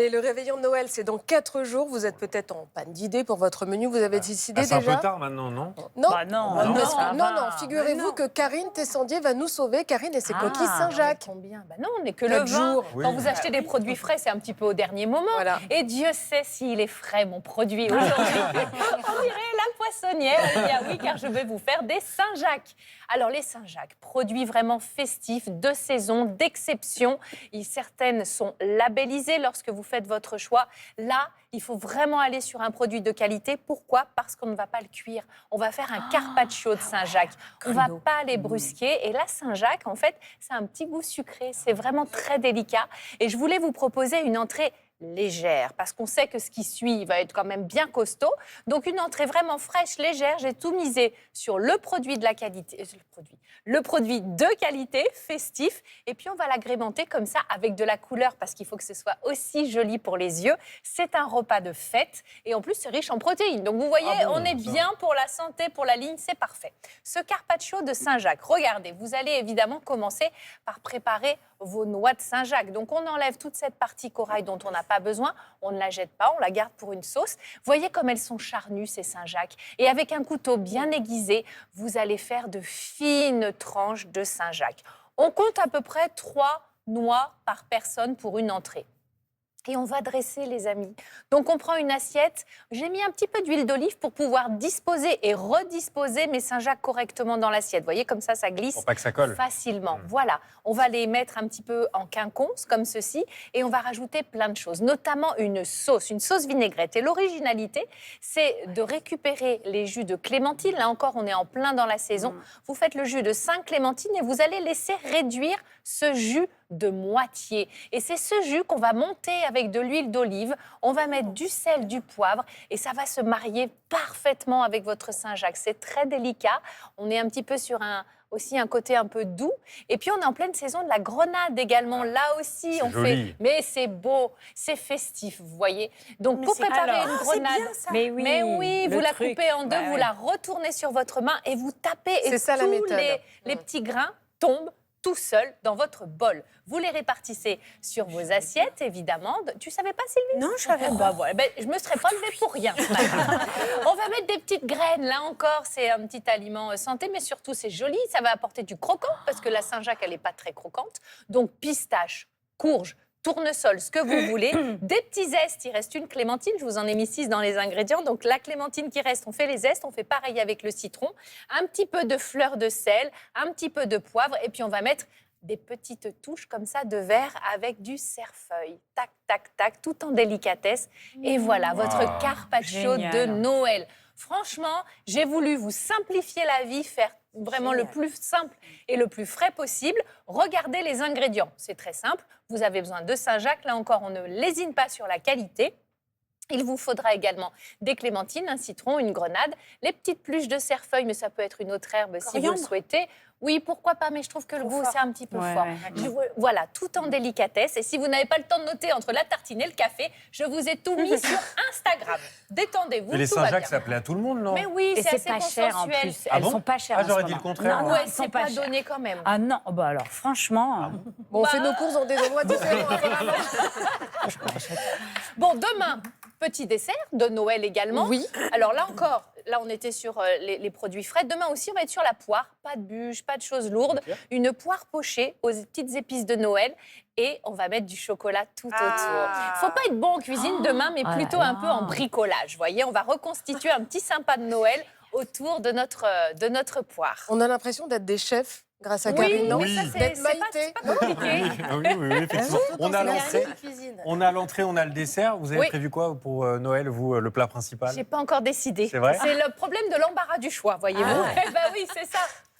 Et le réveillon de Noël, c'est dans 4 jours. Vous êtes peut-être en panne d'idées pour votre menu. Vous avez décidé C'est un déjà peu tard maintenant, non? Non, Bah non, parce non, que- ça non, va. non, figurez-vous Mais que Karine Tessandier va nous sauver. Karine et ses coquilles Ah, Saint-Jacques. Combien bah non, on n'est que 4 le 20. jours. Oui. Quand vous achetez des produits frais, c'est un petit peu au dernier moment. Voilà. Et Dieu sait s'il est frais, mon produit, aujourd'hui. On dirait la poissonnière. Eh bien oui, car je vais vous faire des Saint-Jacques. Alors, les Saint-Jacques, produits vraiment festifs, de saison, d'exception. Certaines sont labellisées lorsque vous faites votre choix. Là, il faut vraiment aller sur un produit de qualité. Pourquoi? Parce qu'on ne va pas le cuire. On va faire un carpaccio de Saint-Jacques. On ne va pas les brusquer. Et la Saint-Jacques, en fait, c'est un petit goût sucré. C'est vraiment très délicat. Et je voulais vous proposer une entrée légère, parce qu'on sait que ce qui suit va être quand même bien costaud. Donc, une entrée vraiment fraîche, légère. J'ai tout misé sur le produit de la qualité, le produit de qualité, festif. Et puis, on va l'agrémenter comme ça avec de la couleur, parce qu'il faut que ce soit aussi joli pour les yeux. C'est un repas de fête. Et en plus, c'est riche en protéines. Donc, vous voyez, on est bien pour la santé, pour la ligne, c'est parfait. Ce carpaccio de Saint-Jacques, regardez, vous allez évidemment commencer par préparer vos noix de Saint-Jacques. Donc, on enlève toute cette partie corail dont on n'a pas besoin. On ne la jette pas, on la garde pour une sauce. Voyez comme elles sont charnues, ces Saint-Jacques. Et avec un couteau bien aiguisé, vous allez faire de fines tranches de Saint-Jacques. On compte à peu près 3 noix par personne pour une entrée. Et on va dresser, les amis. Donc, on prend une assiette. J'ai mis un petit peu d'huile d'olive pour pouvoir disposer et redisposer mes Saint-Jacques correctement dans l'assiette. Vous voyez, comme ça glisse Pour pas que ça colle. facilement. Voilà. On va les mettre un petit peu en quinconce, comme ceci. Et on va rajouter plein de choses, notamment une sauce vinaigrette. Et l'originalité, c'est de récupérer les jus de clémentine. Là encore, on est en plein dans la saison. Vous faites le jus de 5 clémentines et vous allez laisser réduire ce jus de moitié. Et c'est ce jus qu'on va monter avec de l'huile d'olive. On va mettre du sel, du poivre et ça va se marier parfaitement avec votre Saint-Jacques. C'est très délicat. On est un petit peu sur aussi un côté un peu doux. Et puis, on est en pleine saison de la grenade également. Là aussi, C'est on joli. fait... Mais c'est beau, c'est festif, vous voyez. Donc, Mais pour c'est- préparer alors, une c'est grenade... bien, ça. Mais oui, le vous la truc. coupez en deux, Bah vous ouais. la retournez sur votre main et vous tapez. Et C'est ça, la tous méthode. les petits grains tombent tout seul dans votre bol. Vous les répartissez sur vos assiettes, évidemment. Tu savais pas, Sylvie? Non, je savais Eh pas. ben voilà. Je me serais pas levée pour rien ce matin. On va mettre des petites graines. Là encore, c'est un petit aliment santé, mais surtout, c'est joli. Ça va apporter du croquant, parce que la Saint-Jacques, elle n'est pas très croquante. Donc, pistache, courge, tournesol, ce que vous voulez. Des petits zestes, il reste une clémentine. Je vous en ai mis 6 dans les ingrédients. Donc, la clémentine qui reste, on fait les zestes. On fait pareil avec le citron. Un petit peu de fleur de sel, un petit peu de poivre. Et puis, on va mettre des petites touches comme ça de verre avec du cerfeuil. Tac, tac, tac, tout en délicatesse. Et voilà, votre carpaccio de Génial. Noël. Franchement, j'ai voulu vous simplifier la vie, faire vraiment le plus simple et le plus frais possible. Regardez les ingrédients. C'est très simple. Vous avez besoin de Saint-Jacques. Là encore, on ne lésine pas sur la qualité. Il vous faudra également des clémentines, un citron, une grenade, les petites pluches de cerfeuil, mais ça peut être une autre herbe si vous le Coriandre. souhaitez. Oui, pourquoi pas, mais je trouve que le goût, c'est un petit peu Ouais, fort. ouais, Voilà, tout en délicatesse. Et si vous n'avez pas le temps de noter entre la tartine et le café, je vous ai tout mis sur Instagram. Détendez-vous, Mais les tout va Saint-Jacques, bien. ça plaît à tout le monde, non? Mais oui, Et c'est c'est assez pas cher en consensuel. plus. Ah Elles bon sont pas chères. Ah, en ce j'aurais dit moment. le contraire, Non, moi. Ouais, elles sont c'est pas pas chères. donné quand même. Ah non, bah alors franchement. Bon, on fait nos courses dans des endroits différents. apparemment. Bon, demain, petit dessert de Noël également. Oui. Alors là encore, là on était sur les produits frais. Demain aussi, on va être sur la poire. Pas de bûche, pas de choses lourdes. Une poire pochée aux petites épices de Noël. Et on va mettre du chocolat tout autour. Faut pas être bon en cuisine demain, mais Ah plutôt là un là. peu en bricolage. Voyez, on va reconstituer un petit sympa de Noël autour de notre poire. On a l'impression d'être des chefs grâce à Oui, Karine, non mais ça, D'être c'est pas Maïté. compliqué. Oui, effectivement. On a l'entrée, cuisine. on a l'entrée, on a le dessert. Vous avez Oui. prévu quoi pour Noël, vous, le plat principal? J'ai pas encore décidé. C'est vrai C'est le problème de l'embarras du choix, voyez-vous. Ah ouais. Eh ben oui, c'est ça.